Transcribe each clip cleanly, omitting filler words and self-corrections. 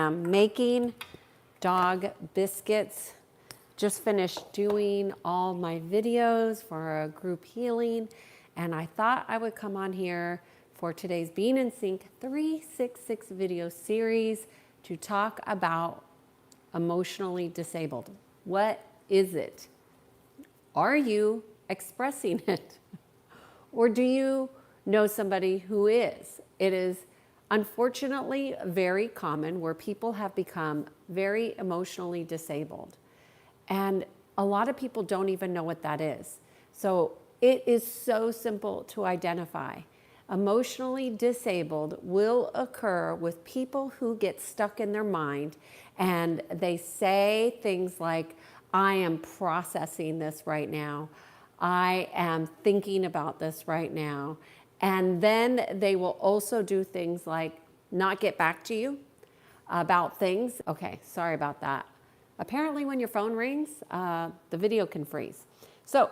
am making dog biscuits. Just finished doing all my videos for a group healing, and I thought I would come on here for today's Being in Sync 366 video series to talk about emotionally disabled. What is it? Are you expressing it? Or do you know somebody who is? It is unfortunately very common where people have become very emotionally disabled. And a lot of people don't even know what that is. So it is so simple to identify. Emotionally disabled will occur with people who get stuck in their mind and they say things like, I am processing this right now. I am thinking about this right now. And then they will also do things like not get back to you about things. Okay, sorry about that. Apparently when your phone rings, the video can freeze. So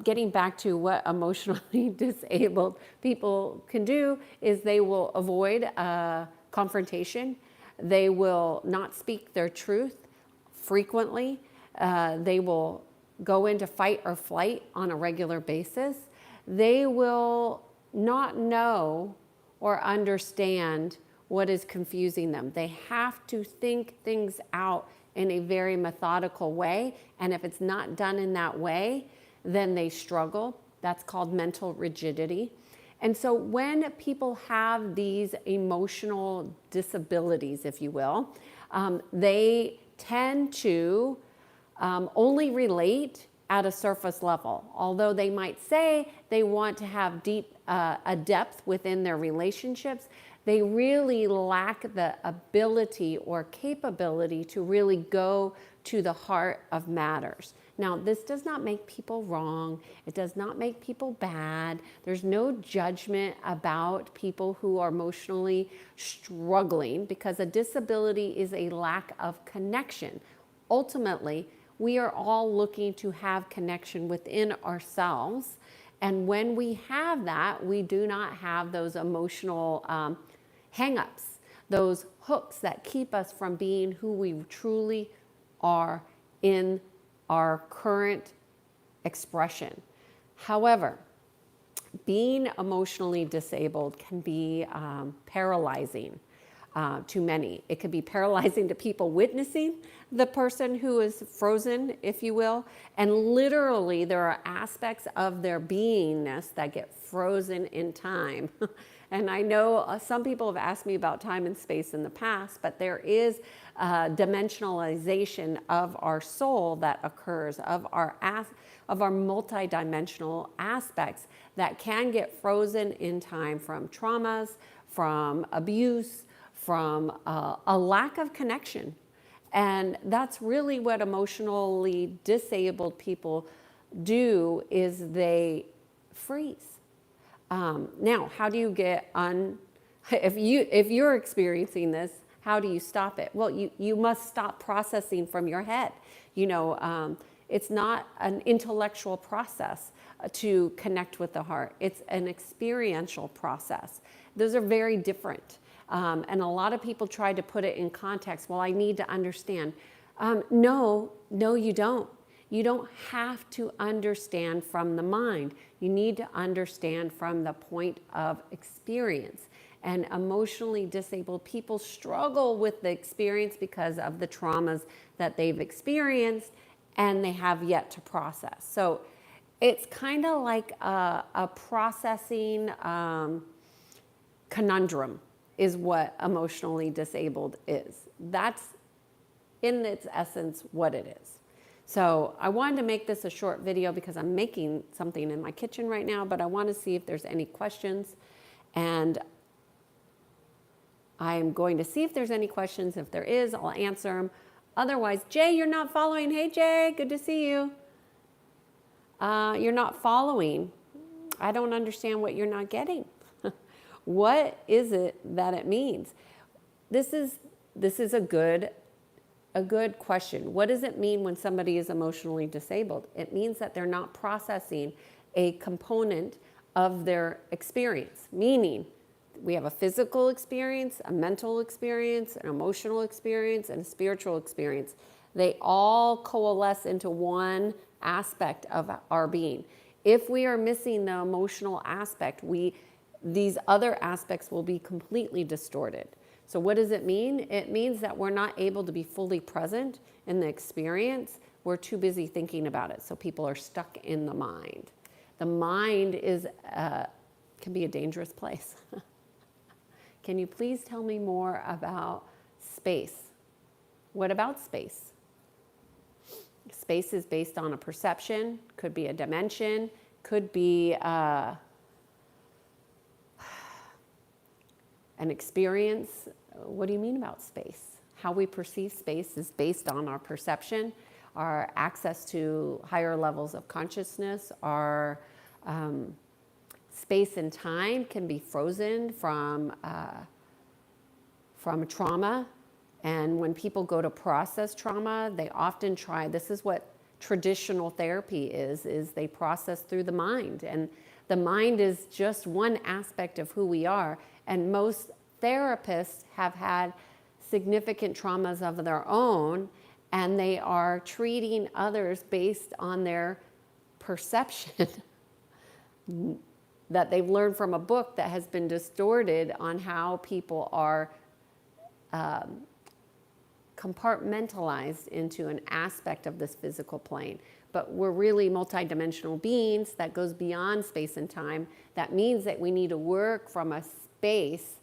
getting back to what emotionally disabled people can do is they will avoid confrontation. They will not speak their truth frequently. They will go into fight or flight on a regular basis. They will not know or understand what is confusing them. They have to think things out in a very methodical way. And if it's not done in that way, then they struggle. That's called mental rigidity. And so when people have these emotional disabilities, if you will, they tend to only relate at a surface level. Although they might say they want to have a depth within their relationships, they really lack the ability or capability to really go to the heart of matters. Now, this does not make people wrong. It does not make people bad. There's no judgment about people who are emotionally struggling because a disability is a lack of connection. Ultimately, we are all looking to have connection within ourselves. And when we have that, we do not have those emotional hang-ups, those hooks that keep us from being who we truly are in our current expression. However, being emotionally disabled can be paralyzing to many. It could be paralyzing to people witnessing the person who is frozen, if you will, and literally there are aspects of their beingness that get frozen in time. And I know some people have asked me about time and space in the past, but there is dimensionalization of our soul that occurs, of our multidimensional aspects that can get frozen in time from traumas, from abuse, from a lack of connection. And that's really what emotionally disabled people do, is they freeze. Now, how do you get if you're experiencing this, how do you stop it? Well, you must stop processing from your head. You know, it's not an intellectual process to connect with the heart. It's an experiential process. Those are very different. And a lot of people try to put it in context. Well, I need to understand. No, you don't. You don't have to understand from the mind. You need to understand from the point of experience. And emotionally disabled people struggle with the experience because of the traumas that they've experienced and they have yet to process. So it's kind of like a processing conundrum is what emotionally disabled is. That's in its essence what it is. So I wanted to make this a short video because I'm making something in my kitchen right now, but I want to see if there's any questions. And I'm going to see if there's any questions. If there is, I'll answer them. Otherwise, Jay, you're not following. Hey, Jay, good to see you. You're not following. I don't understand what you're not getting. What is it that it means? This is a good question. What does it mean when somebody is emotionally disabled? It means that they're not processing a component of their experience, meaning we have a physical experience, a mental experience, an emotional experience, and a spiritual experience. They all coalesce into one aspect of our being. If we are missing the emotional aspect, these other aspects will be completely distorted. So what does it mean? It means that we're not able to be fully present in the experience. We're too busy thinking about it. So people are stuck in the mind. The mind can be a dangerous place. Can you please tell me more about space? What about space? Space is based on a perception, could be a dimension, could be an experience. What do you mean about space? How we perceive space is based on our perception, our access to higher levels of consciousness, our space and time can be frozen from trauma. And when people go to process trauma, they often try, this is what traditional therapy is they process through the mind. And the mind is just one aspect of who we are. And most therapists have had significant traumas of their own, and they are treating others based on their perception that they've learned from a book that has been distorted on how people are compartmentalized into an aspect of this physical plane. But we're really multidimensional beings that goes beyond space and time. That means that we need to work from a space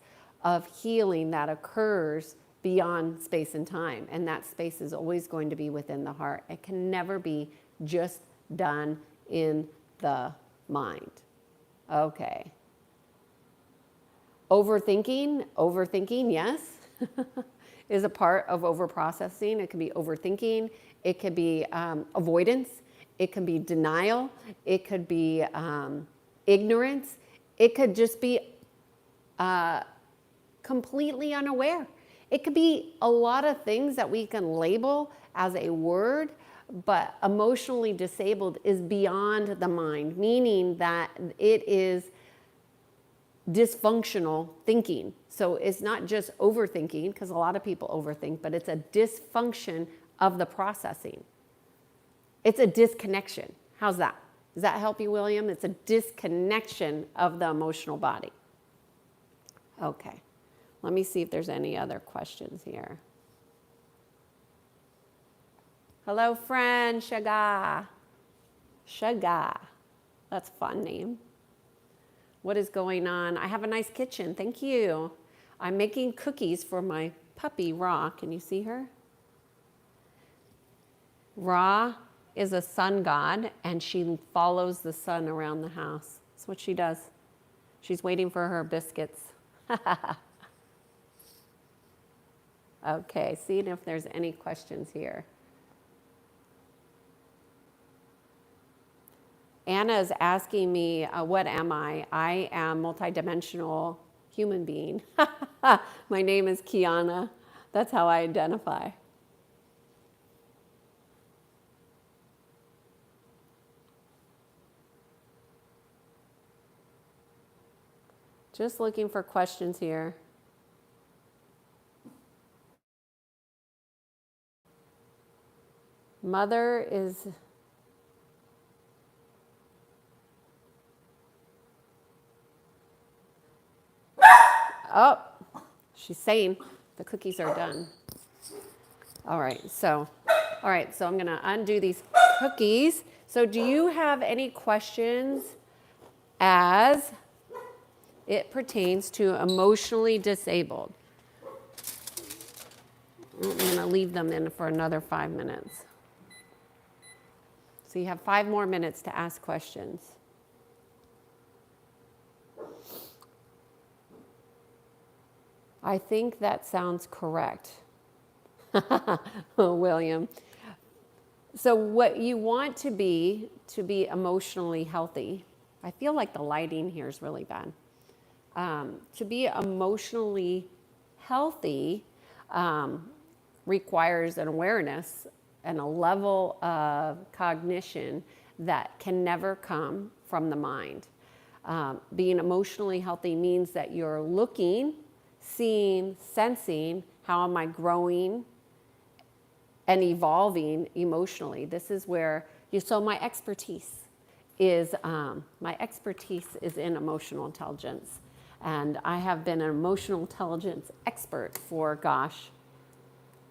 of healing that occurs beyond space and time. And that space is always going to be within the heart. It can never be just done in the mind. Okay. Overthinking, yes, is a part of overprocessing. It can be overthinking. It could be avoidance. It can be denial. It could be ignorance. It could just be completely unaware. It could be a lot of things that we can label as a word, but emotionally disabled is beyond the mind, meaning that it is dysfunctional thinking. So it's not just overthinking, because a lot of people overthink, but it's a dysfunction of the processing. It's a disconnection. How's that? Does that help you, William? It's a disconnection of the emotional body. Okay. Let me see if there's any other questions here. Hello, friend, Shaga. Shaga. That's a fun name. What is going on? I have a nice kitchen. Thank you. I'm making cookies for my puppy, Ra. Can you see her? Ra is a sun god, and she follows the sun around the house. That's what she does. She's waiting for her biscuits. Okay, seeing if there's any questions here. Anna is asking me, what am I? I am multidimensional human being. My name is Kiana. That's how I identify. Just looking for questions here. Mother is... Oh, she's saying the cookies are done. All right, so I'm going to undo these cookies. So do you have any questions as it pertains to emotionally disabled? I'm going to leave them in for another 5 minutes. So you have 5 more minutes to ask questions. I think that sounds correct, William. So what you want to be emotionally healthy, I feel like the lighting here is really bad. To be emotionally healthy requires an awareness and a level of cognition that can never come from the mind. Being emotionally healthy means that you're looking, seeing, sensing, how am I growing and evolving emotionally. This is where so my expertise is in emotional intelligence. And I have been an emotional intelligence expert for, gosh,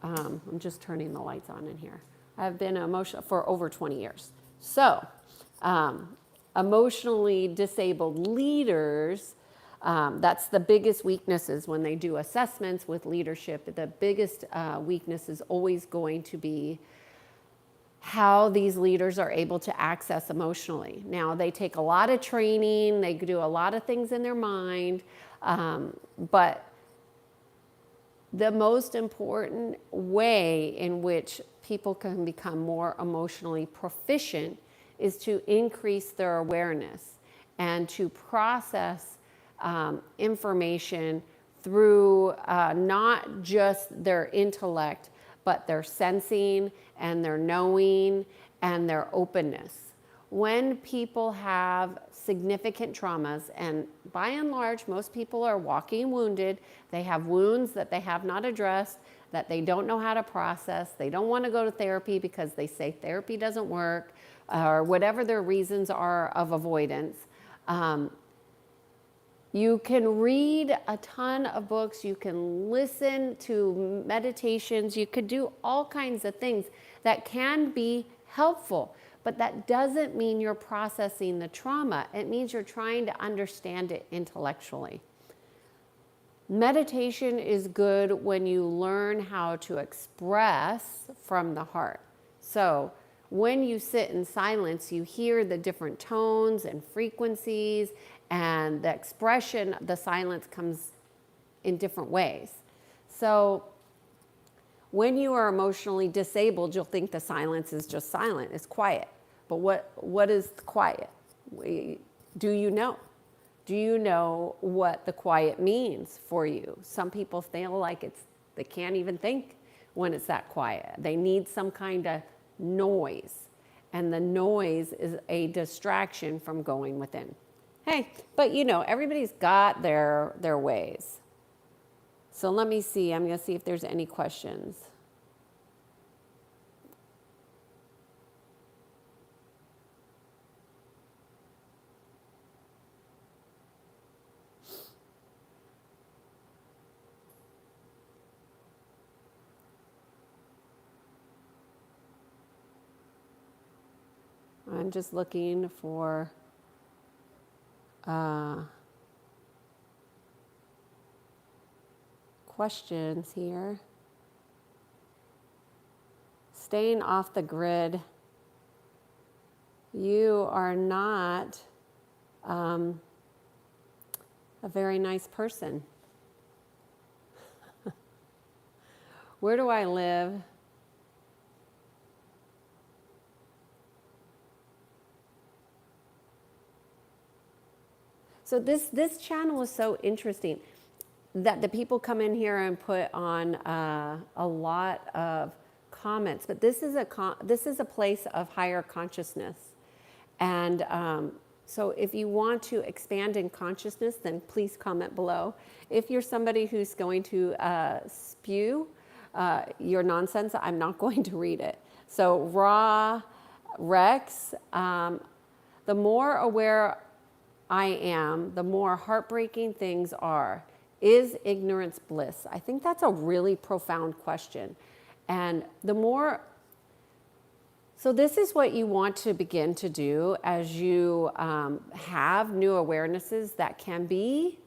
I'm just turning the lights on in here. I've been emotional for over 20 years. So, emotionally disabled leaders, that's the biggest weaknesses when they do assessments with leadership. The biggest weakness is always going to be how these leaders are able to access emotionally. Now, they take a lot of training, they do a lot of things in their mind, but the most important way in which people can become more emotionally proficient is to increase their awareness and to process information through not just their intellect, but their sensing and their knowing and their openness. When people have significant traumas, and by and large, most people are walking wounded, they have wounds that they have not addressed, that they don't know how to process, they don't want to go to therapy because they say therapy doesn't work, or whatever their reasons are of avoidance. You can read a ton of books, you can listen to meditations, you could do all kinds of things that can be helpful, but that doesn't mean you're processing the trauma. It means you're trying to understand it intellectually. Meditation is good when you learn how to express from the heart. So when you sit in silence, you hear the different tones and frequencies, and the expression, the silence comes in different ways. So when you are emotionally disabled, you'll think the silence is just silent, it's quiet. But what is quiet? Do you know? Do you know what the quiet means for you? Some people feel like they can't even think when it's that quiet. They need some kind of noise, and the noise is a distraction from going within. Hey, but everybody's got their ways. So let me see, I'm gonna see if there's any questions. I'm just looking for questions here. Staying off the grid. You are not a very nice person. Where do I live? So this channel is so interesting that the people come in here and put on a lot of comments, but this is a place of higher consciousness, and so if you want to expand in consciousness, then please comment below. If you're somebody who's going to spew your nonsense, I'm not going to read it. So Rex, the more aware I am, the more heartbreaking things are. Is ignorance bliss? I think that's a really profound question. And so this is what you want to begin to do as you have new awarenesses that can be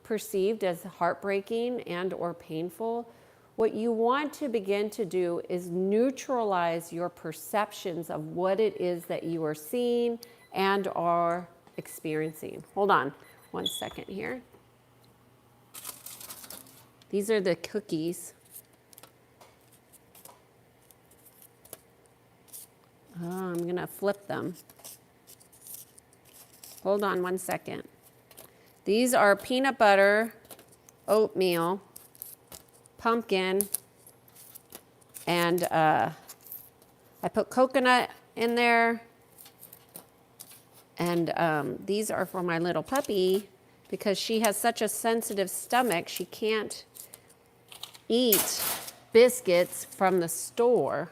perceived as heartbreaking and or painful. What you want to begin to do is neutralize your perceptions of what it is that you are seeing and are experiencing. Hold on one second here. These are the cookies. I'm gonna flip them. Hold on one second. These are peanut butter, oatmeal, pumpkin, and I put coconut in there, And these are for my little puppy because she has such a sensitive stomach, she can't eat biscuits from the store,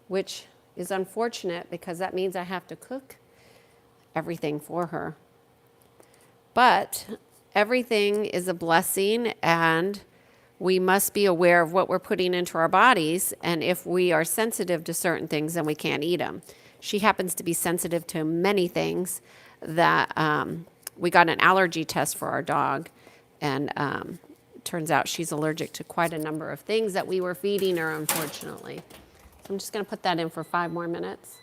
which is unfortunate because that means I have to cook everything for her. But everything is a blessing, and we must be aware of what we're putting into our bodies. And if we are sensitive to certain things, then we can't eat them. She happens to be sensitive to many things that we got an allergy test for our dog. And turns out she's allergic to quite a number of things that we were feeding her, unfortunately. So I'm just going to put that in for 5 more minutes.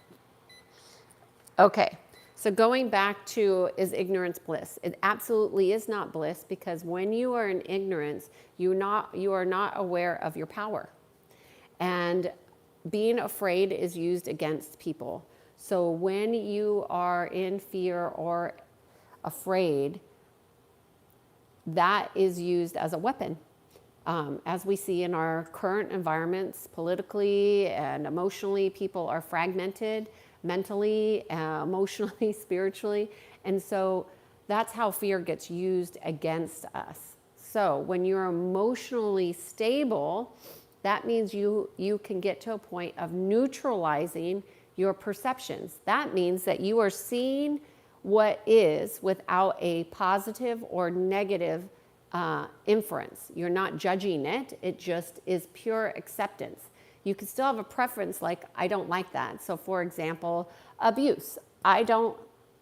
Okay. So going back to, is ignorance bliss? It absolutely is not bliss, because when you are in ignorance, you are not aware of your power. And being afraid is used against people. So when you are in fear or afraid, that is used as a weapon. As we see in our current environments, politically and emotionally, people are fragmented. Mentally, emotionally, spiritually. And so that's how fear gets used against us. So when you're emotionally stable, that means you can get to a point of neutralizing your perceptions. That means that you are seeing what is without a positive or negative inference. You're not judging it. It just is pure acceptance. You can still have a preference like, I don't like that. So for example, abuse. I don't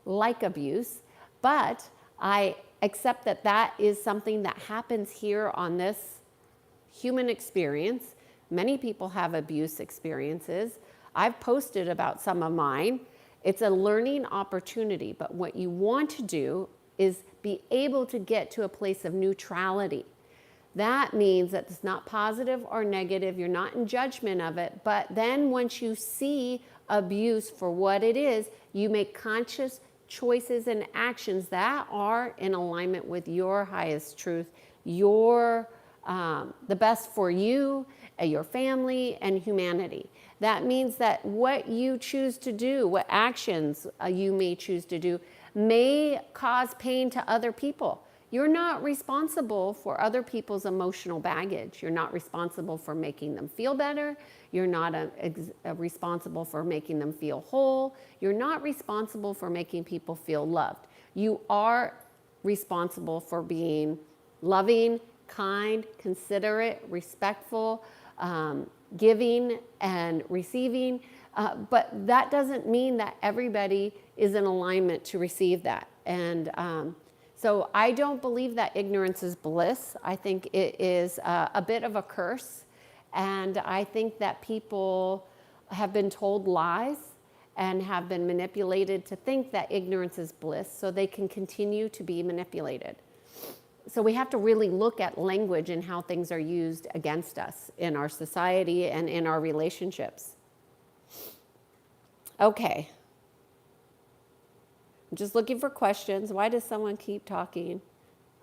like abuse, but I accept that that is something that happens here on this human experience. Many people have abuse experiences. I've posted about some of mine. It's a learning opportunity, but what you want to do is be able to get to a place of neutrality. That means that it's not positive or negative. You're not in judgment of it. But then once you see abuse for what it is, you make conscious choices and actions that are in alignment with your highest truth, your the best for you, your family, and humanity. That means that what you choose to do, what actions you may choose to do, may cause pain to other people. You're not responsible for other people's emotional baggage. You're not responsible for making them feel better. You're not responsible for making them feel whole. You're not responsible for making people feel loved. You are responsible for being loving, kind, considerate, respectful, giving and receiving. But that doesn't mean that everybody is in alignment to receive that. And so I don't believe that ignorance is bliss. I think it is a bit of a curse. And I think that people have been told lies and have been manipulated to think that ignorance is bliss, so they can continue to be manipulated. So we have to really look at language and how things are used against us in our society and in our relationships. Okay. I'm just looking for questions. Why does someone keep talking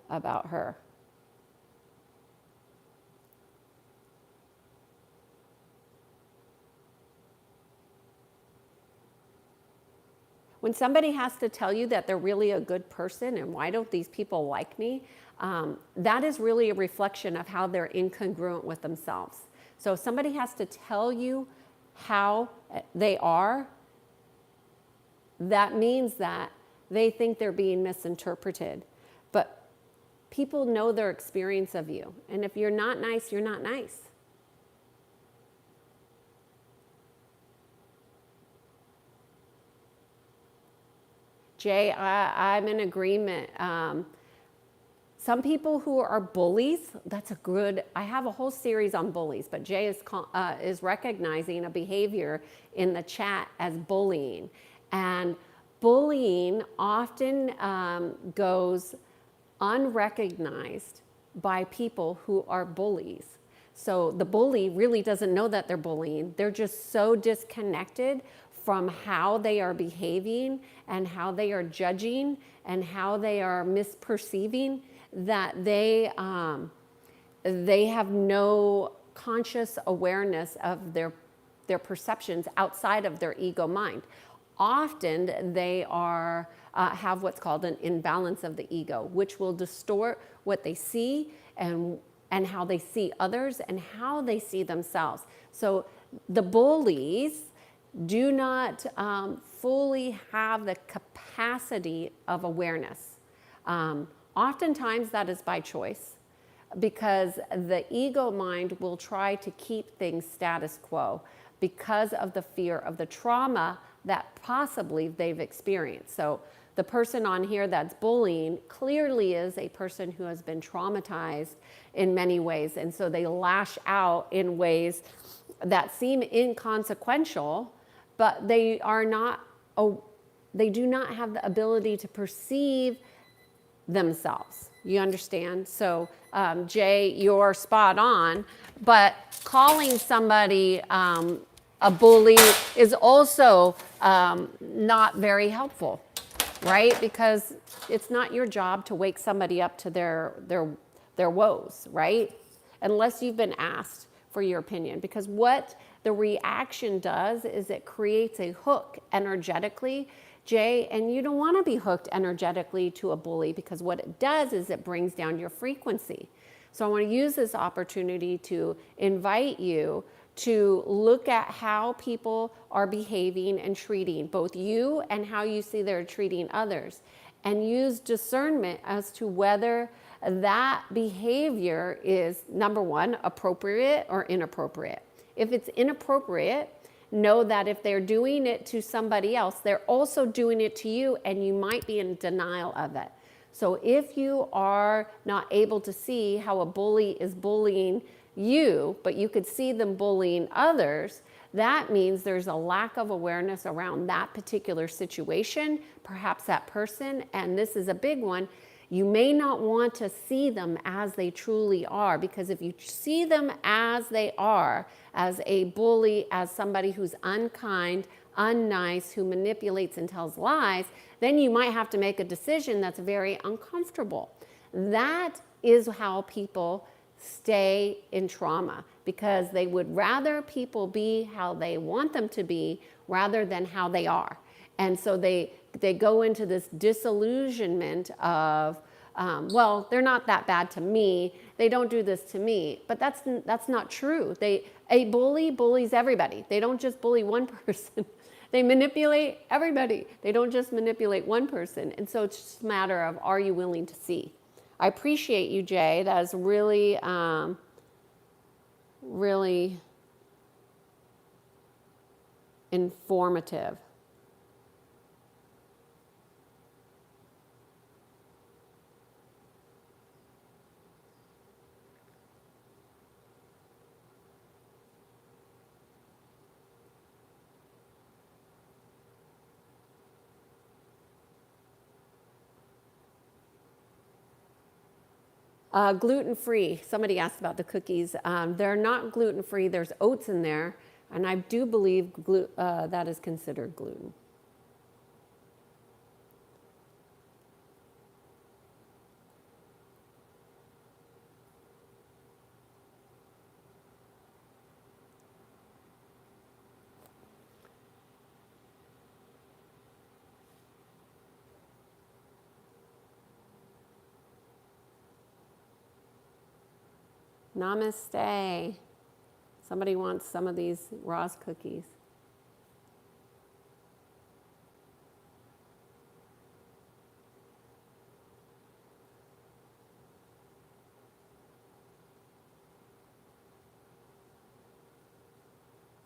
about her? When somebody has to tell you that they're really a good person and why don't these people like me, that is really a reflection of how they're incongruent with themselves. So if somebody has to tell you how they are, that means that they think they're being misinterpreted. But people know their experience of you. And if you're not nice, you're not nice. Jay, I'm in agreement. Some people who are bullies, that's a good, I have a whole series on bullies, but Jay is recognizing a behavior in the chat as bullying. And bullying often goes unrecognized by people who are bullies. So the bully really doesn't know that they're bullying. They're just so disconnected from how they are behaving and how they are judging and how they are misperceiving that they have no conscious awareness of their perceptions outside of their ego mind. often they are have what's called an imbalance of the ego, which will distort what they see and how they see others and how they see themselves. So the bullies do not fully have the capacity of awareness. Oftentimes that is by choice, because the ego mind will try to keep things status quo because of the fear of the trauma that possibly they've experienced. So the person on here that's bullying clearly is a person who has been traumatized in many ways. And so they lash out in ways that seem inconsequential, but they do not have the ability to perceive themselves. You understand? So, Jay, you're spot on, but calling somebody a bully is also not very helpful, right? Because it's not your job to wake somebody up to their woes, right? Unless you've been asked for your opinion. Because what the reaction does is it creates a hook energetically, Jay, and you don't want to be hooked energetically to a bully, because what it does is it brings down your frequency. So I want to use this opportunity to invite you to look at how people are behaving and treating both you and how you see they're treating others, and use discernment as to whether that behavior is, number one, appropriate or inappropriate. If it's inappropriate, know that if they're doing it to somebody else, they're also doing it to you, and you might be in denial of it. So if you are not able to see how a bully is bullying you, but you could see them bullying others, that means there's a lack of awareness around that particular situation, perhaps that person, and this is a big one. You may not want to see them as they truly are, because if you see them as they are, as a bully, as somebody who's unkind, unnice, who manipulates and tells lies, then you might have to make a decision that's very uncomfortable. That is how people stay in trauma, because they would rather people be how they want them to be rather than how they are. And so they go into this disillusionment of, well, they're not that bad to me. They don't do this to me. But that's not true. A bully bullies everybody. They don't just bully one person. They manipulate everybody. They don't just manipulate one person. And so it's just a matter of, are you willing to see? I appreciate you, Jay. That is really, really informative. Gluten-free. Somebody asked about the cookies. They're not gluten-free. There's oats in there, and I do believe that is considered gluten. Namaste. Somebody wants some of these Roz cookies.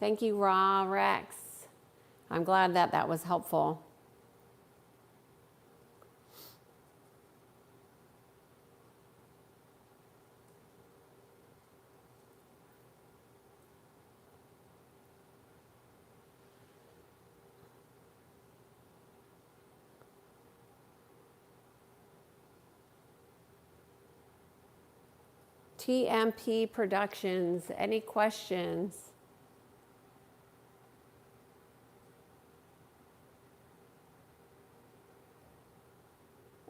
Thank you, Ra Rex. I'm glad that was helpful. TMP Productions, any questions?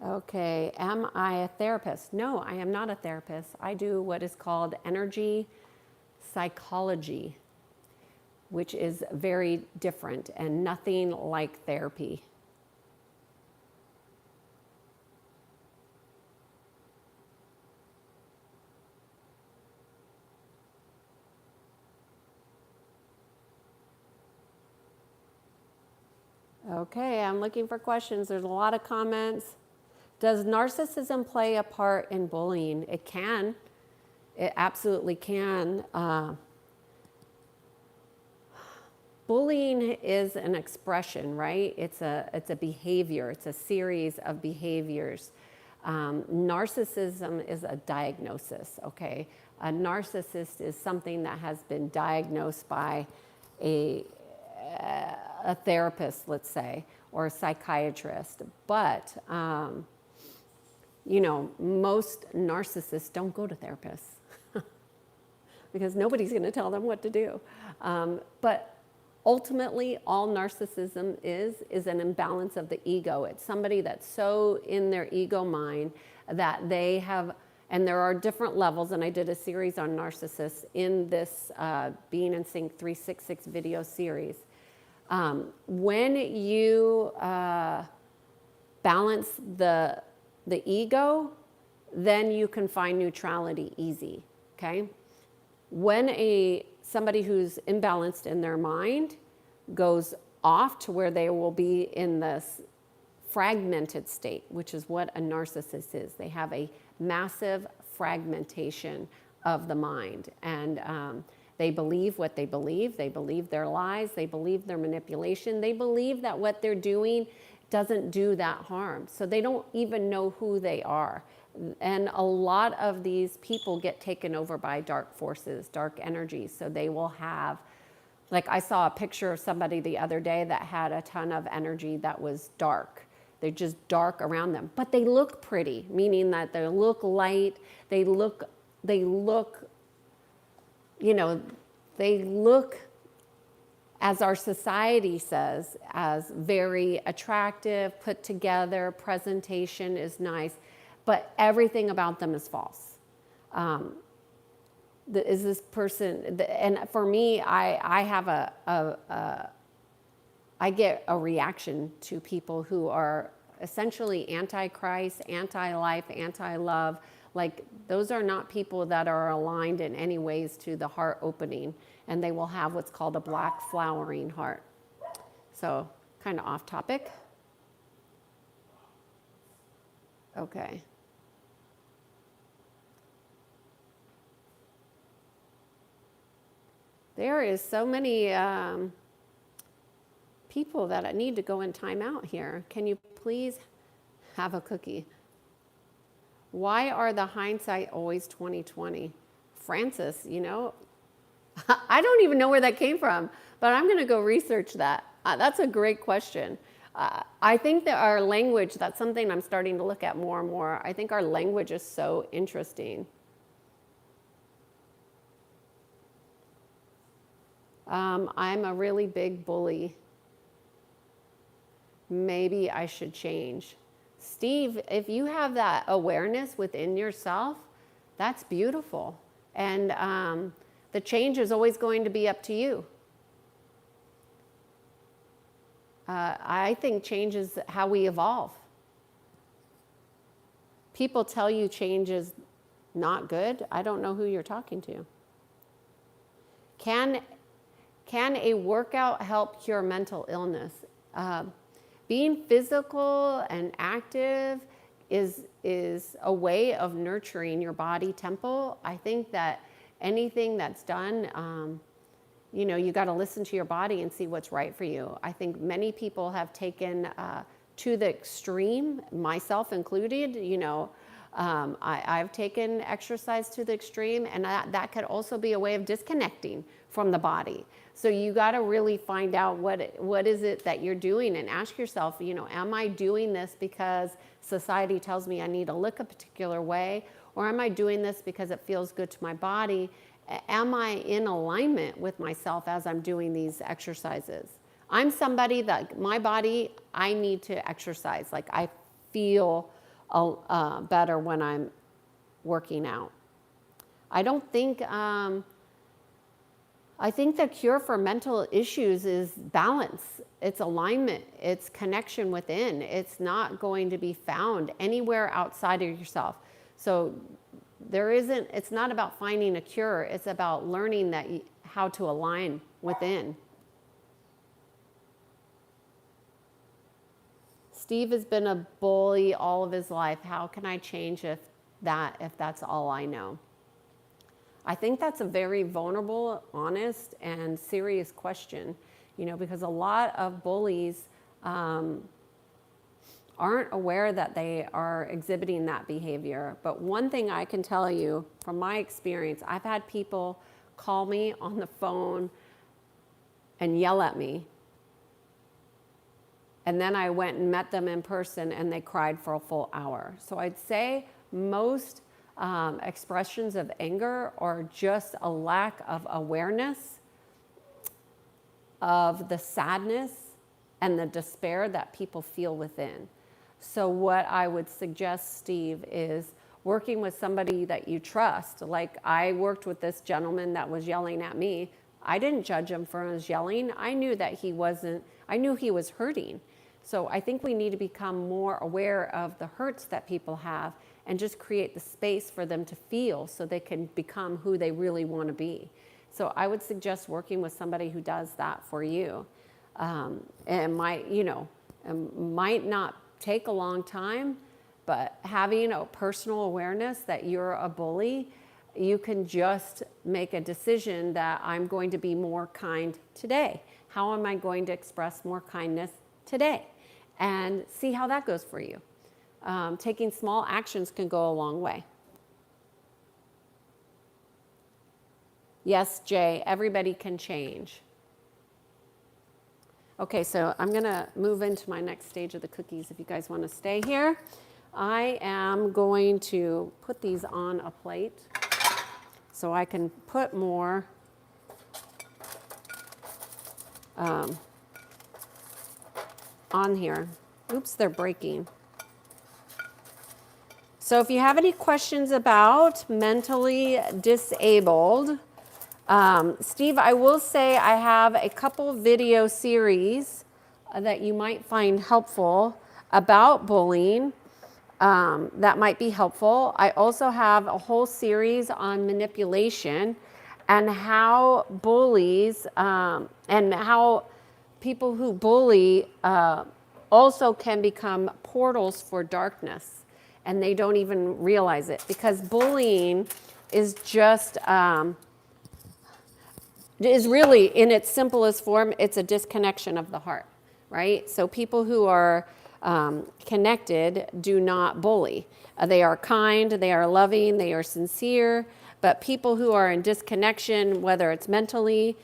Okay, am I a therapist? No, I am not a therapist. I do what is called energy psychology. which is very different and nothing like therapy. Okay, I'm looking for questions. There's a lot of comments. Does narcissism play a part in bullying? It can. It absolutely can. Bullying is an expression, right? It's a behavior. It's a series of behaviors. Narcissism is a diagnosis, okay? A narcissist is something that has been diagnosed by a therapist, let's say, or a psychiatrist. But, most narcissists don't go to therapists because nobody's going to tell them what to do. But ultimately, all narcissism is an imbalance of the ego. It's somebody that's so in their ego mind that they have, and there are different levels, and I did a series on narcissists in this Being in Sync 366 video series. When you balance the ego, then you can find neutrality easy, okay? When somebody who's imbalanced in their mind goes off to where they will be in this fragmented state, which is what a narcissist is. They have a massive fragmentation of the mind, and they believe what they believe their lies, they believe their manipulation, they believe that what they're doing doesn't do that harm. So they don't even know who they are. And a lot of these people get taken over by dark forces, dark energies. So they will have, like I saw a picture of somebody the other day that had a ton of energy that was dark. They're just dark around them, but they look pretty, meaning that they look light, they look, as our society says, as very attractive, put together, presentation is nice, but everything about them is false. Is this person, and for me, I have I get a reaction to people who are essentially anti-Christ, anti-life, anti-love. Like, those are not people that are aligned in any ways to the heart opening, and they will have what's called a black flowering heart. So, kind of off topic. Okay. There is so many people that need to go in timeout here. Can you please have a cookie? Why are the hindsight always 2020? Francis, I don't even know where that came from, but I'm going to go research that. That's a great question. I think that our language, that's something I'm starting to look at more and more. I think our language is so interesting. I'm a really big bully. Maybe I should change. Steve, if you have that awareness within yourself, that's beautiful. And the change is always going to be up to you. I think change is how we evolve. People tell you change is not good. I don't know who you're talking to. Can a workout help cure mental illness? Being physical and active is a way of nurturing your body temple. I think that anything that's done, you got to listen to your body and see what's right for you. I think many people have taken to the extreme, myself included. I've taken exercise to the extreme, and that could also be a way of disconnecting from the body. So you got to really find out what is it that you're doing, and ask yourself, am I doing this because society tells me I need to look a particular way, or am I doing this because it feels good to my body? Am I in alignment with myself as I'm doing these exercises? I'm somebody that my body, I need to exercise. Like, I feel better when I'm working out. I don't think, I think the cure for mental issues is balance. It's alignment. It's connection within. It's not going to be found anywhere outside of yourself. So it's not about finding a cure. It's about learning how to align within. Steve has been a bully all of his life. How can I change if that's all I know? I think that's a very vulnerable, honest, and serious question, because a lot of bullies aren't aware that they are exhibiting that behavior. But one thing I can tell you from my experience, I've had people call me on the phone and yell at me. And then I went and met them in person and they cried for a full hour. So I'd say most expressions of anger are just a lack of awareness of the sadness and the despair that people feel within. So what I would suggest, Steve, is working with somebody that you trust. Like I worked with this gentleman that was yelling at me. I didn't judge him for his yelling. I knew he was hurting. So I think we need to become more aware of the hurts that people have and just create the space for them to feel so they can become who they really want to be. So I would suggest working with somebody who does that for you. It might not take a long time, but having a personal awareness that you're a bully, you can just make a decision that I'm going to be more kind today. How am I going to express more kindness today? And see how that goes for you. Taking small actions can go a long way. Yes, Jay, everybody can change. Okay, so I'm gonna move into my next stage of the cookies if you guys wanna stay here. I am going to put these on a plate so I can put more on here. Oops, they're breaking. So if you have any questions about mentally disabled, Steve, I will say I have a couple video series that you might find helpful about bullying that might be helpful. I also have a whole series on manipulation and how bullies and how people who bully also can become portals for darkness, and they don't even realize it, because bullying is just is really, in its simplest form, it's a disconnection of the heart, right? So people who are connected do not bully. They are kind, they are loving, they are sincere, but people who are in disconnection, whether it's mentally,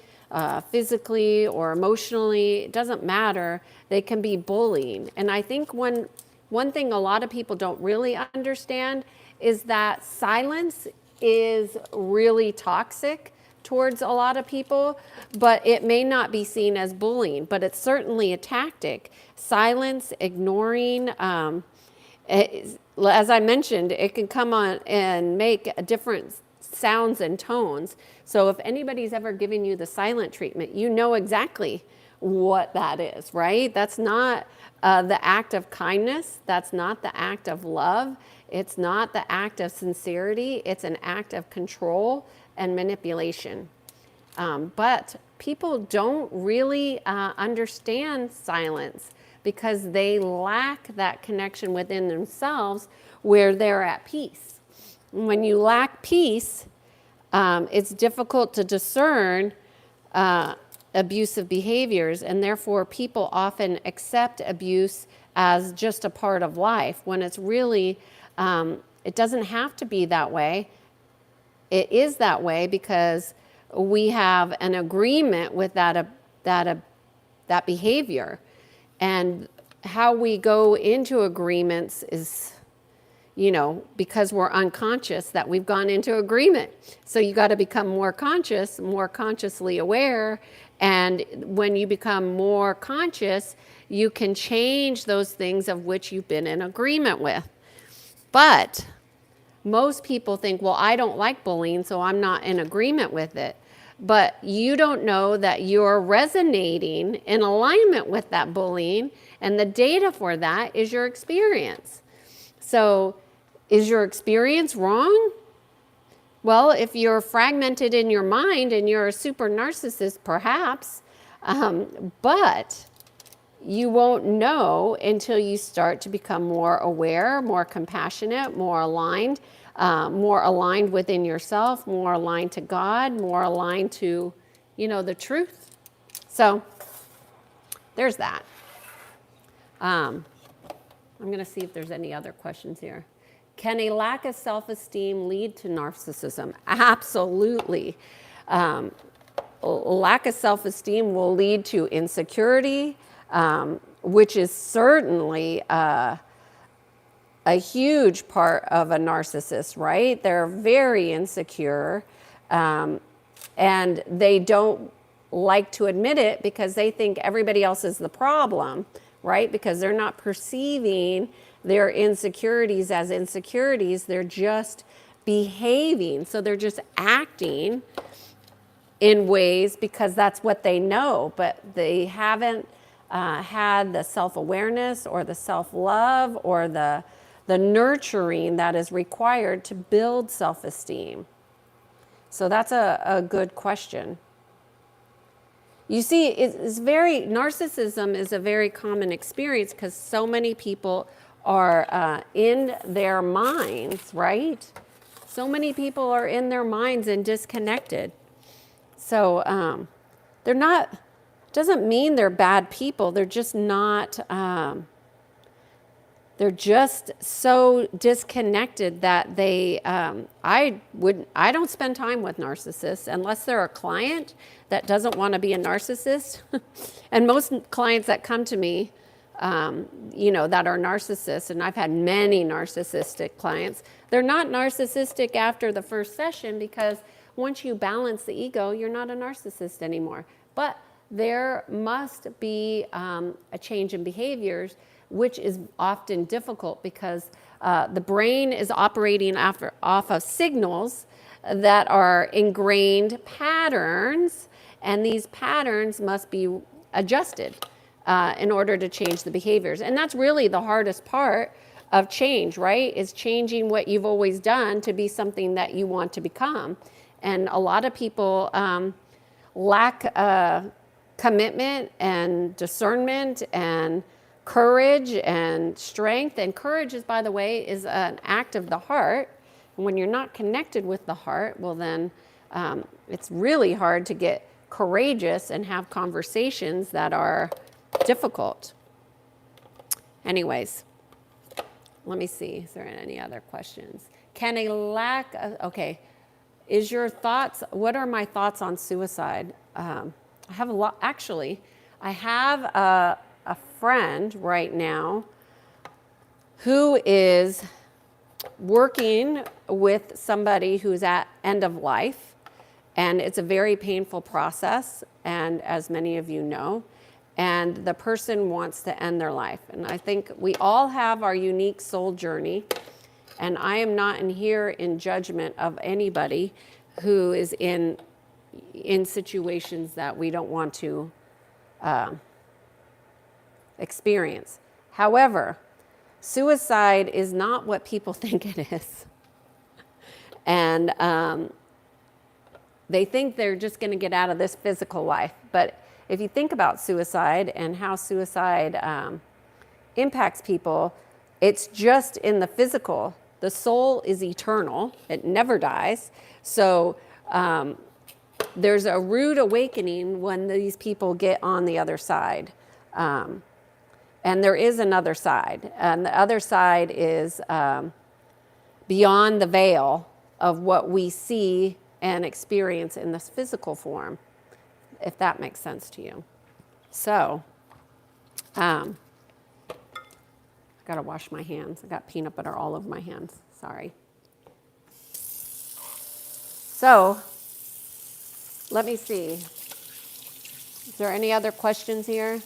physically, or emotionally, it doesn't matter, they can be bullying. And I think one thing a lot of people don't really understand is that silence is really toxic towards a lot of people, but it may not be seen as bullying, but it's certainly a tactic. Silence, ignoring, as I mentioned, it can come on and make different sounds and tones. So if anybody's ever given you the silent treatment, you know exactly what that is, right? That's not the act of kindness. That's not the act of love. It's not the act of sincerity. It's an act of control and manipulation. But people don't really understand silence because they lack that connection within themselves where they're at peace. When you lack peace, it's difficult to discern abusive behaviors, and therefore people often accept abuse as just a part of life when it's really, it doesn't have to be that way. It is that way because we have an agreement with that behavior. And how we go into agreements is, because we're unconscious that we've gone into agreement. So you got to become more conscious, more consciously aware. And when you become more conscious, you can change those things of which you've been in agreement with. But most people think, well, I don't like bullying, so I'm not in agreement with it. but you don't know that you're resonating in alignment with that bullying, and the data for that is your experience. So, is your experience wrong? Well, if you're fragmented in your mind and you're a super narcissist, perhaps, but you won't know until you start to become more aware, more compassionate, more aligned within yourself, more aligned to God, more aligned to, the truth. So there's that. I'm going to see if there's any other questions here. Can a lack of self-esteem lead to narcissism? Absolutely. Lack of self-esteem will lead to insecurity, which is certainly a huge part of a narcissist, right? They're very insecure, and they don't like to admit it because they think everybody else is the problem, right? Because they're not perceiving their insecurities as insecurities. They're just behaving. So they're just acting in ways because that's what they know, but they haven't had the self-awareness or the self-love or the nurturing that is required to build self-esteem. So that's a good question. You see, narcissism is a very common experience because so many people are in their minds, right? So many people are in their minds and disconnected. So they're not, doesn't mean they're bad people. They're just not, they're just so disconnected that they, I don't spend time with narcissists unless they're a client that doesn't want to be a narcissist. And most clients that come to me, that are narcissists, and I've had many narcissistic clients, they're not narcissistic after the first session because once you balance the ego, you're not a narcissist anymore. But there must be a change in behaviors, which is often difficult because the brain is operating off of signals that are ingrained patterns, and these patterns must be adjusted in order to change the behaviors. And that's really the hardest part of change, right? Is changing what you've always done to be something that you want to become. And a lot of people lack commitment and discernment and courage and strength. And courage is, by the way, is an act of the heart. And when you're not connected with the heart, well then it's really hard to get courageous and have conversations that are difficult. Anyways, let me see. Is there any other questions? Can a lack of, okay, is your thoughts, what are my thoughts on suicide? I have a lot, actually. I have a friend right now who is working with somebody who's at end of life, and it's a very painful process, and as many of you know, and the person wants to end their life. And I think we all have our unique soul journey, and I am not in here in judgment of anybody who is in situations that we don't want to experience. However, suicide is not what people think it is. And they think they're just going to get out of this physical life. But if you think about suicide and how suicide impacts people, it's just in the physical. The soul is eternal. It never dies. So there's a rude awakening when these people get on the other side. And there is another side. And the other side is beyond the veil of what we see and experience in this physical form, if that makes sense to you. So, I gotta wash my hands. I got peanut butter all over my hands. Sorry. So, let me see. Is there any other questions here?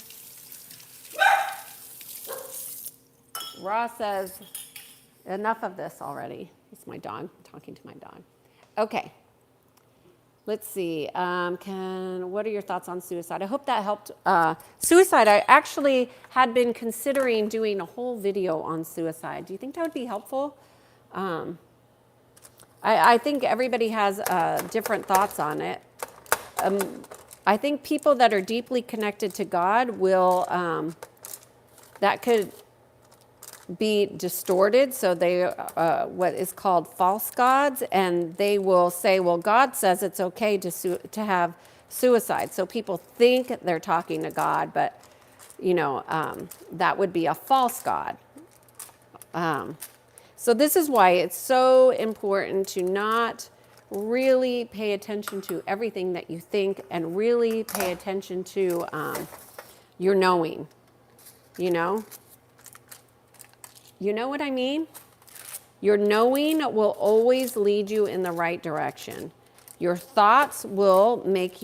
Ross says, enough of this already. It's my dog. I'm talking to my dog. Okay. Let's see. What are your thoughts on suicide? I hope that helped. Suicide, I actually had been considering doing a whole video on suicide. Do you think that would be helpful? I think everybody has different thoughts on it. I think people that are deeply connected to God will, that could be distorted. So they, what is called false gods, and they will say, well, God says it's okay to have suicide. So people think they're talking to God, but, that would be a false God. So this is why it's so important to not really pay attention to everything that you think and really pay attention to your knowing, You know what I mean? Your knowing will always lead you in the right direction. Your thoughts will make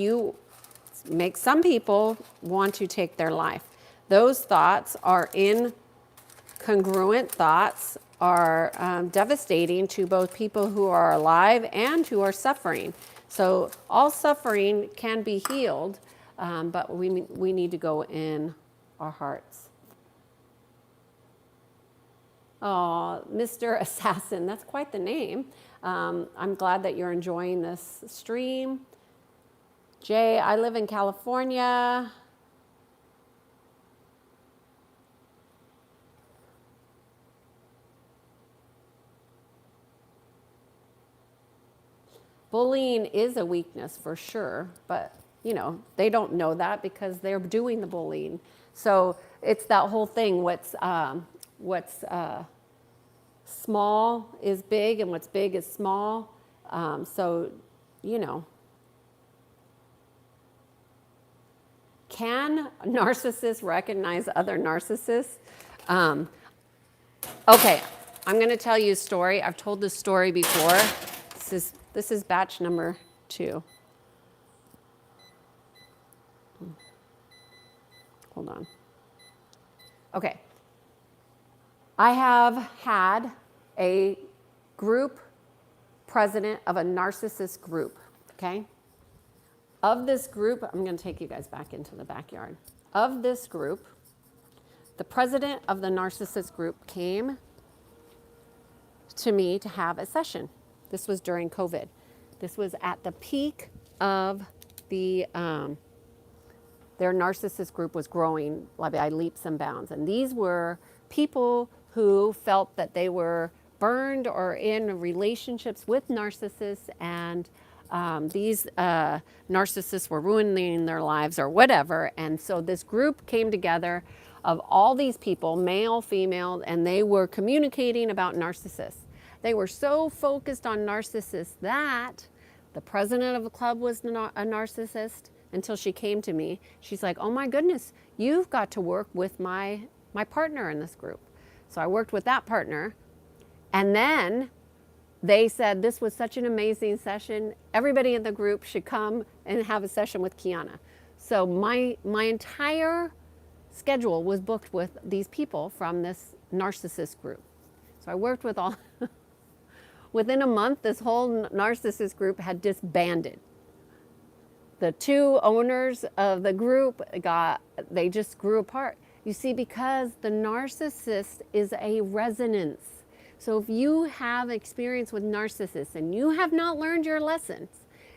some people want to take their life. Those thoughts are incongruent thoughts, are devastating to both people who are alive and who are suffering. So all suffering can be healed, but we need to go in our hearts. Oh, Mr. Assassin, that's quite the name. I'm glad that you're enjoying this stream. Jay, I live in California. Bullying is a weakness for sure, but they don't know that because they're doing the bullying. So it's that whole thing. What's small is big, and what's big is small. Can narcissists recognize other narcissists? Okay, I'm going to tell you a story. I've told this story before. This is batch number 2. Hold on. Okay. I have had a group president of a narcissist group, okay? Of this group, I'm going to take you guys back into the backyard. Of this group, the president of the narcissist group came to me to have a session. This was during COVID. This was at the peak of their narcissist group was growing by leaps and bounds. And these were people who felt that they were burned or in relationships with narcissists, and these narcissists were ruining their lives or whatever. And so this group came together of all these people, male, female, and they were communicating about narcissists. They were so focused on narcissists that the president of the club was a narcissist until she came to me. She's like, oh my goodness, you've got to work with my partner in this group. So I worked with that partner. And then they said, this was such an amazing session. Everybody in the group should come and have a session with Kiana. So my entire schedule was booked with these people from this narcissist group. So I worked with all... Within a month, this whole narcissist group had disbanded. The 2 owners of the group they just grew apart. You see, because the narcissist is a resonance. So if you have experience with narcissists and you have not learned your lessons,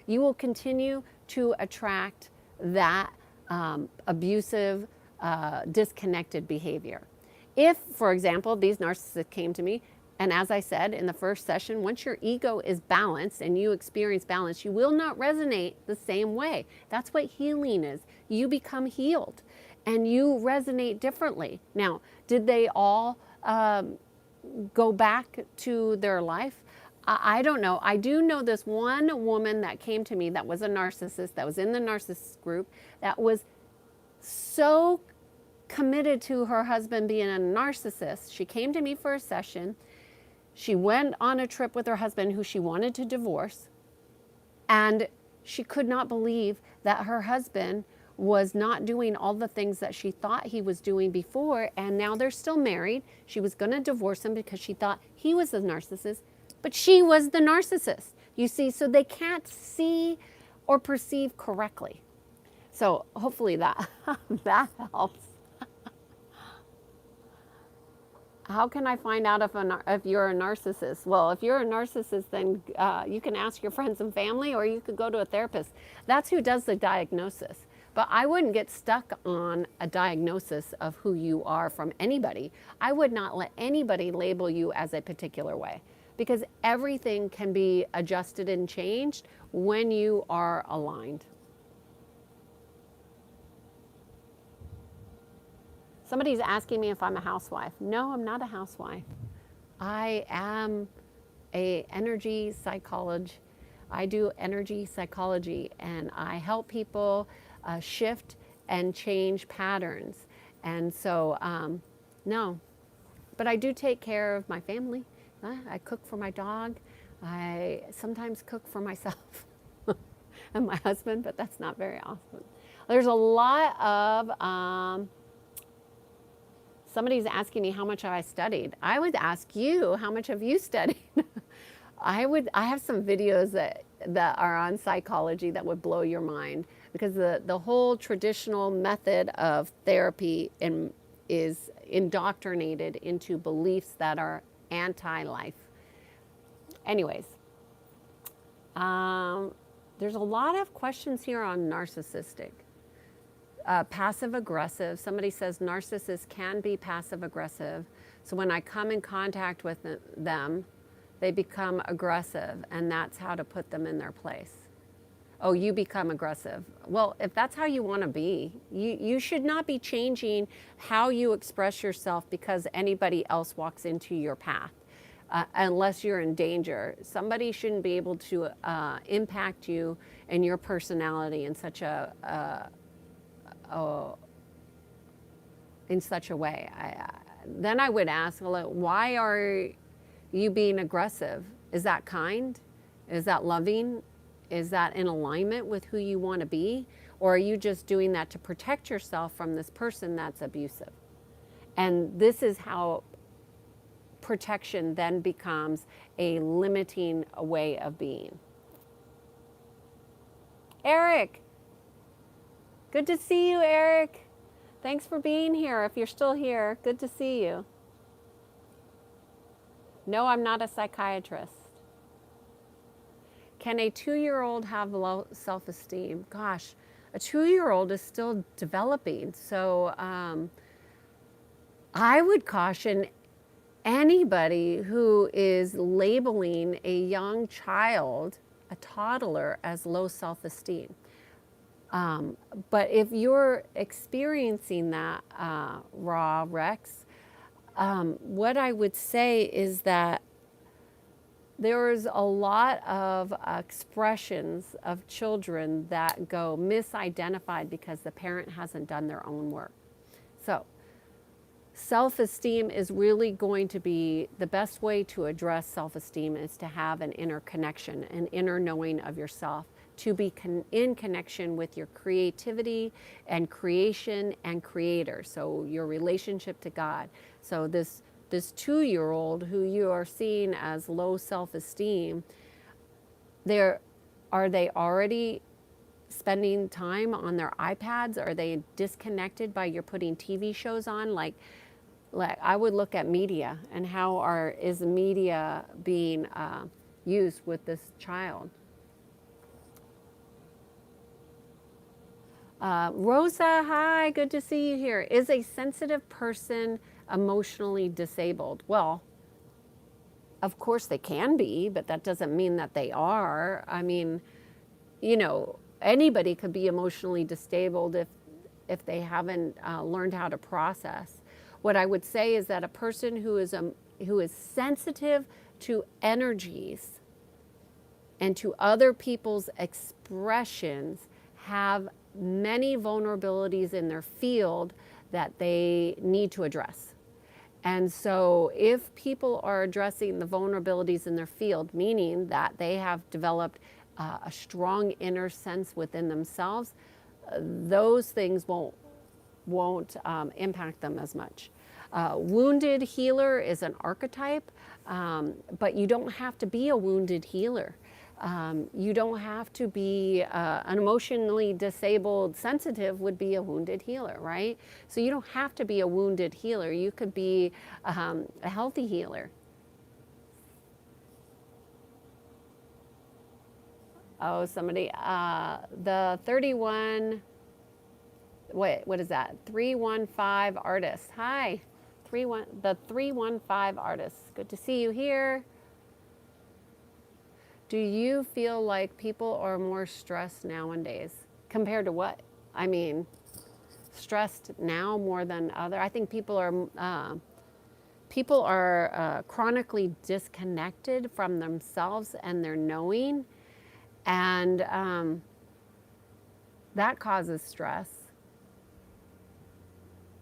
you will continue to attract that abusive, disconnected behavior. If, for example, these narcissists came to me, and as I said in the first session, once your ego is balanced and you experience balance, you will not resonate the same way. That's what healing is. You become healed and you resonate differently. Now, did they all go back to their life? I don't know. I do know this one woman that came to me that was a narcissist, that was in the narcissist group, that was so committed to her husband being a narcissist. She came to me for a session. She went on a trip with her husband who she wanted to divorce, and she could not believe that her husband was not doing all the things that she thought he was doing before, and now they're still married. She was going to divorce him because she thought he was the narcissist, but she was the narcissist. You see, so they can't see or perceive correctly. So hopefully that that helps. How can I find out if you're a narcissist? Well, if you're a narcissist, then you can ask your friends and family, or you could go to a therapist. That's who does the diagnosis. But I wouldn't get stuck on a diagnosis of who you are from anybody. I would not let anybody label you as a particular way, because everything can be adjusted and changed when you are aligned. Somebody's asking me if I'm a housewife. No, I'm not a housewife. I am a energy psychologist. I do energy psychology, and I help people shift and change patterns. And so, no, but I do take care of my family. I cook for my dog. I sometimes cook for myself and my husband, but that's not very often. There's a lot of somebody's asking me how much have I studied. I would ask you, how much have you studied? I have some videos that are on psychology that would blow your mind, because the whole traditional method of therapy is indoctrinated into beliefs that are anti-life. Anyways, there's a lot of questions here on narcissistic. Passive aggressive. Somebody says narcissists can be passive aggressive. So when I come in contact with them, they become aggressive, and that's how to put them in their place. Oh, you become aggressive. Well, if that's how you want to be, you should not be changing how you express yourself because anybody else walks into your path. Unless you're in danger. Somebody shouldn't be able to impact you and your personality in such a way. Then I would ask, well, why are you being aggressive? Is that kind? Is that loving? Is that in alignment with who you want to be? Or are you just doing that to protect yourself from this person that's abusive? And this is how protection then becomes a limiting way of being. Eric, good to see you, Eric. Thanks for being here. If you're still here, good to see you. No, I'm not a psychiatrist. Can a 2-year-old have low self-esteem? Gosh, a 2-year-old is still developing. So I would caution anybody who is labeling a young child, a toddler, as low self-esteem. But if you're experiencing that, raw Rex, what I would say is that there's a lot of expressions of children that go misidentified because the parent hasn't done their own work. So self-esteem is really going to be the best way to address self-esteem is to have an inner connection, an inner knowing of yourself, to be in connection with your creativity and creation and creator. So your relationship to God. So this 2-year-old who you are seeing as low self-esteem, are they already spending time on their iPads? Are they disconnected by you're putting TV shows on? Like I would look at media and how is media being used with this child? Rosa, hi, good to see you here. Is a sensitive person emotionally disabled? Well, of course they can be, but that doesn't mean that they are. I mean, anybody could be emotionally disabled if they haven't learned how to process. What I would say is that a person who is sensitive to energies and to other people's expressions have many vulnerabilities in their field that they need to address. And so if people are addressing the vulnerabilities in their field, meaning that they have developed a strong inner sense within themselves, those things won't impact them as much. Wounded healer is an archetype, but you don't have to be a wounded healer. You don't have to be an emotionally disabled, sensitive would be a wounded healer, right? So you don't have to be a wounded healer. You could be a healthy healer. Oh, somebody, the 31, what is that? 315 artist. Hi, the 315 artist. Good to see you here. Do you feel like people are more stressed nowadays compared to what? I mean, stressed now more than other. I think people are chronically disconnected from themselves and their knowing, and that causes stress.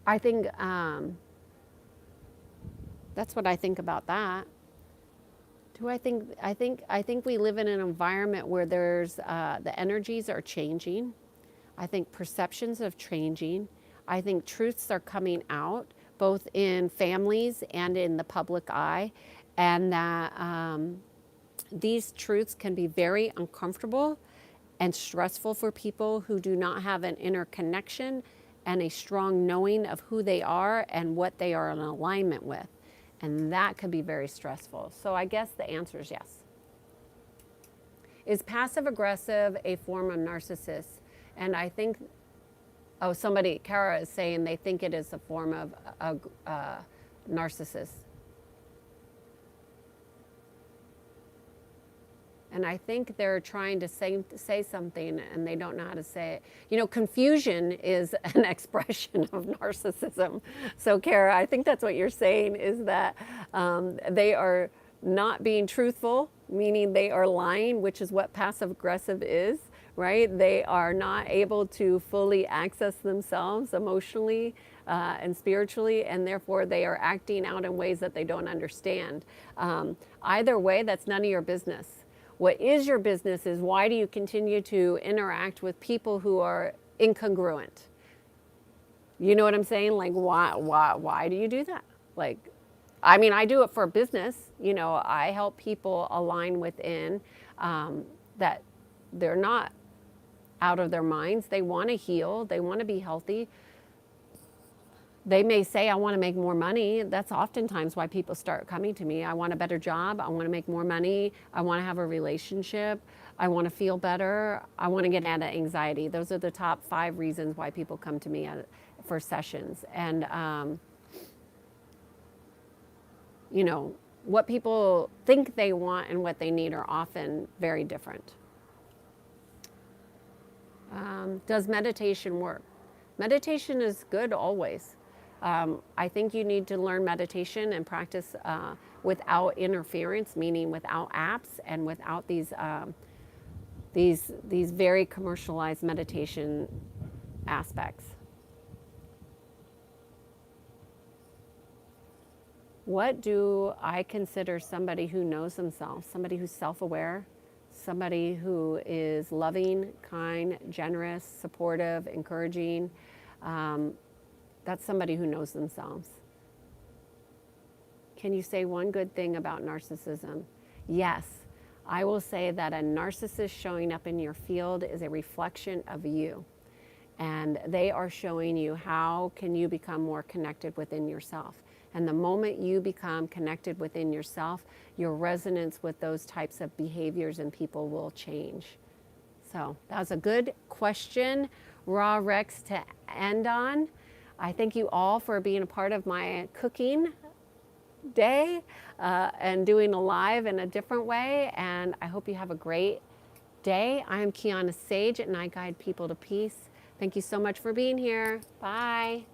I think that's what I think about that. Do I think? I think we live in an environment where there's the energies are changing. I think perceptions are changing. I think truths are coming out, both in families and in the public eye, and that these truths can be very uncomfortable and stressful for people who do not have an inner connection and a strong knowing of who they are and what they are in alignment with. And that could be very stressful. So I guess the answer is yes. Is passive aggressive a form of narcissist? And I think, oh, somebody, Kara is saying they think it is a form of narcissist. And I think they're trying to say something and they don't know how to say it. You know, confusion is an expression of narcissism. So Kara, I think that's what you're saying, is that they are not being truthful, meaning they are lying, which is what passive aggressive is, right? They are not able to fully access themselves emotionally and spiritually, and therefore they are acting out in ways that they don't understand. Either way, that's none of your business. What is your business is, why do you continue to interact with people who are incongruent? You know what I'm saying? Like, why do you do that? Like, I mean, I do it for business. You know, I help people align within that they're not out of their minds. They want to heal. They want to be healthy. They may say, I want to make more money. That's oftentimes why people start coming to me. I want a better job. I want to make more money. I want to have a relationship. I want to feel better. I want to get out of anxiety. Those are the top 5 reasons why people come to me for sessions. And, you know, what people think they want and what they need are often very different. Does meditation work? Meditation is good always. I think you need to learn meditation and practice without interference, meaning without apps and without these very commercialized meditation aspects. What do I consider somebody who knows themselves? Somebody who's self-aware, somebody who is loving, kind, generous, supportive, encouraging. That's somebody who knows themselves. Can you say one good thing about narcissism? Yes, I will say that a narcissist showing up in your field is a reflection of you. And they are showing you how can you become more connected within yourself. And the moment you become connected within yourself, your resonance with those types of behaviors and people will change. So that was a good question, Raw Rex, to end on. I thank you all for being a part of my cooking day and doing a live in a different way. And I hope you have a great day. I'm Kiana Sage, and I guide people to peace. Thank you so much for being here. Bye.